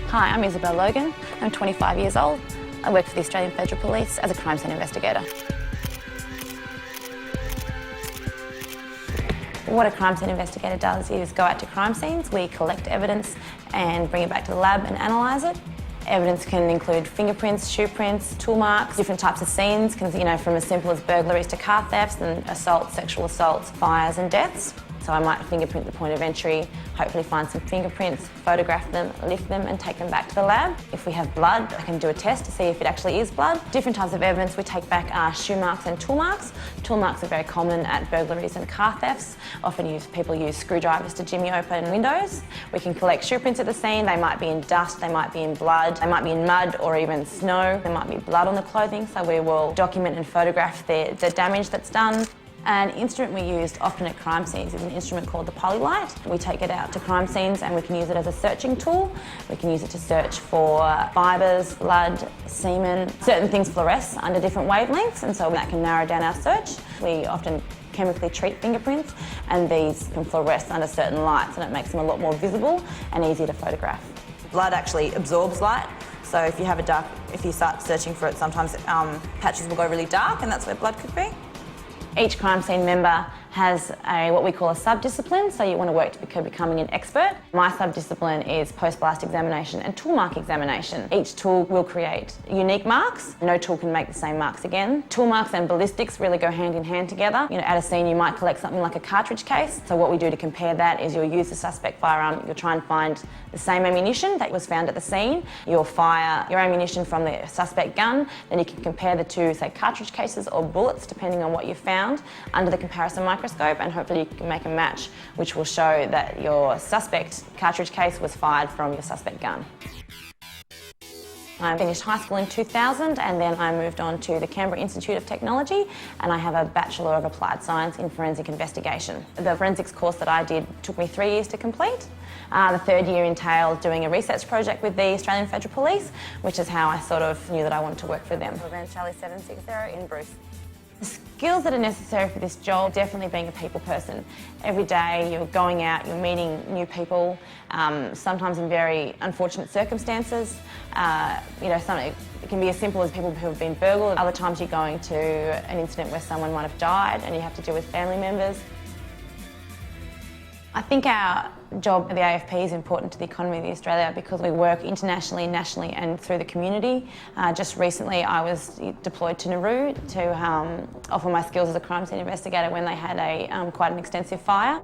Hi, I'm Isabel Logan. I'm 25 years old. I work for the Australian Federal Police as a crime scene investigator. What a crime scene investigator does is go out to crime scenes. We collect evidence and bring it back to the lab and analyse it. Evidence can include fingerprints, shoe prints, tool marks, different types of scenes, from as simple as burglaries to car thefts and assaults, sexual assaults, fires and deaths. So I might fingerprint the point of entry, hopefully find some fingerprints, photograph them, lift them and take them back to the lab. If we have blood, I can do a test to see if it actually is blood. Different types of evidence we take back are shoe marks and tool marks. Tool marks are very common at burglaries and car thefts. Often people use screwdrivers to jimmy open windows. We can collect shoe prints at the scene. They might be in dust, they might be in blood, they might be in mud or even snow. There might be blood on the clothing, so we will document and photograph the damage that's done. An instrument we used often at crime scenes is an instrument called the Polilight. We take it out to crime scenes and we can use it as a searching tool. We can use it to search for fibres, blood, semen. Certain things fluoresce under different wavelengths, and so that can narrow down our search. We often chemically treat fingerprints, and these can fluoresce under certain lights, and it makes them a lot more visible and easier to photograph. Blood actually absorbs light, so if you start searching for it, sometimes patches will go really dark, and that's where blood could be. Each crime scene member has what we call a subdiscipline, so you want to work to becoming an expert. My subdiscipline is post-blast examination and tool mark examination. Each tool will create unique marks. No tool can make the same marks again. Tool marks and ballistics really go hand in hand together. At a scene you might collect something like a cartridge case. So what we do to compare that is you'll use the suspect firearm, you'll try and find the same ammunition that was found at the scene. You'll fire your ammunition from the suspect gun, then you can compare the two, say, cartridge cases or bullets, depending on what you found, under the comparison microscope, and hopefully you can make a match which will show that your suspect cartridge case was fired from your suspect gun. I finished high school in 2000 and then I moved on to the Canberra Institute of Technology, and I have a Bachelor of Applied Science in Forensic Investigation. The forensics course that I did took me 3 years to complete. The third year entailed doing a research project with the Australian Federal Police, which is how I sort of knew that I wanted to work for them. Van Charlie 760 in Bruce. The skills that are necessary for this job, definitely being a people person. Every day you're going out, you're meeting new people, sometimes in very unfortunate circumstances. It can be as simple as people who have been burgled. Other times you're going to an incident where someone might have died and you have to deal with family members. I think our job at the AFP is important to the economy of Australia because we work internationally, nationally and through the community. Just recently I was deployed to Nauru to offer my skills as a crime scene investigator when they had quite an extensive fire.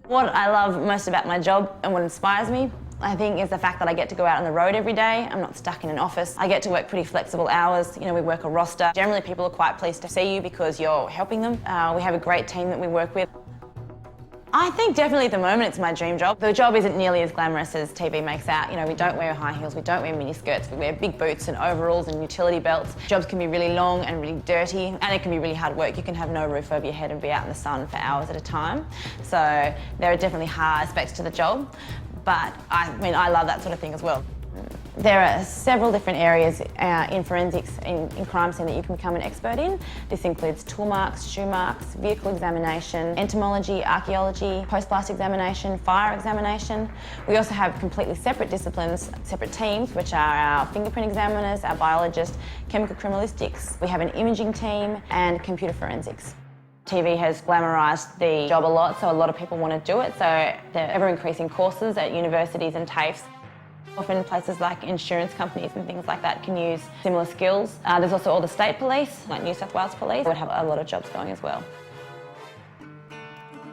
What I love most about my job and what inspires me, I think, is the fact that I get to go out on the road every day. I'm not stuck in an office. I get to work pretty flexible hours. We work a roster. Generally people are quite pleased to see you because you're helping them. We have a great team that we work with. I think definitely at the moment it's my dream job. The job isn't nearly as glamorous as TV makes out. We don't wear high heels, we don't wear mini skirts, we wear big boots and overalls and utility belts. Jobs can be really long and really dirty, and it can be really hard work. You can have no roof over your head and be out in the sun for hours at a time. So there are definitely hard aspects to the job, but I love that sort of thing as well. There are several different areas in forensics, in crime scene, that you can become an expert in. This includes tool marks, shoe marks, vehicle examination, entomology, archaeology, post-blast examination, fire examination. We also have completely separate disciplines, separate teams, which are our fingerprint examiners, our biologists, chemical criminalistics. We have an imaging team and computer forensics. TV has glamorised the job a lot, so a lot of people want to do it. So there are ever-increasing courses at universities and TAFEs. Often places like insurance companies and things like that can use similar skills. There's also all the state police, like New South Wales Police, would have a lot of jobs going as well.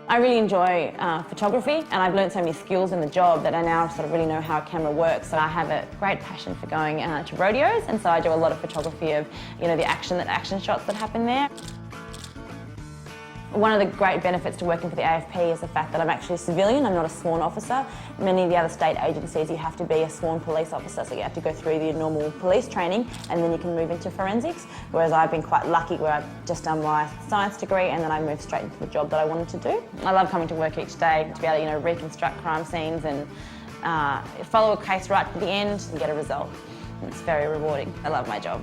I really enjoy photography, and I've learned so many skills in the job that I now sort of really know how a camera works. So I have a great passion for going to rodeos, and so I do a lot of photography of the action shots that happen there. One of the great benefits to working for the AFP is the fact that I'm actually a civilian, I'm not a sworn officer. Many of the other state agencies you have to be a sworn police officer, so you have to go through the normal police training and then you can move into forensics, whereas I've been quite lucky where I've just done my science degree and then I moved straight into the job that I wanted to do. I love coming to work each day to be able to reconstruct crime scenes and follow a case right to the end and get a result. It's very rewarding. I love my job.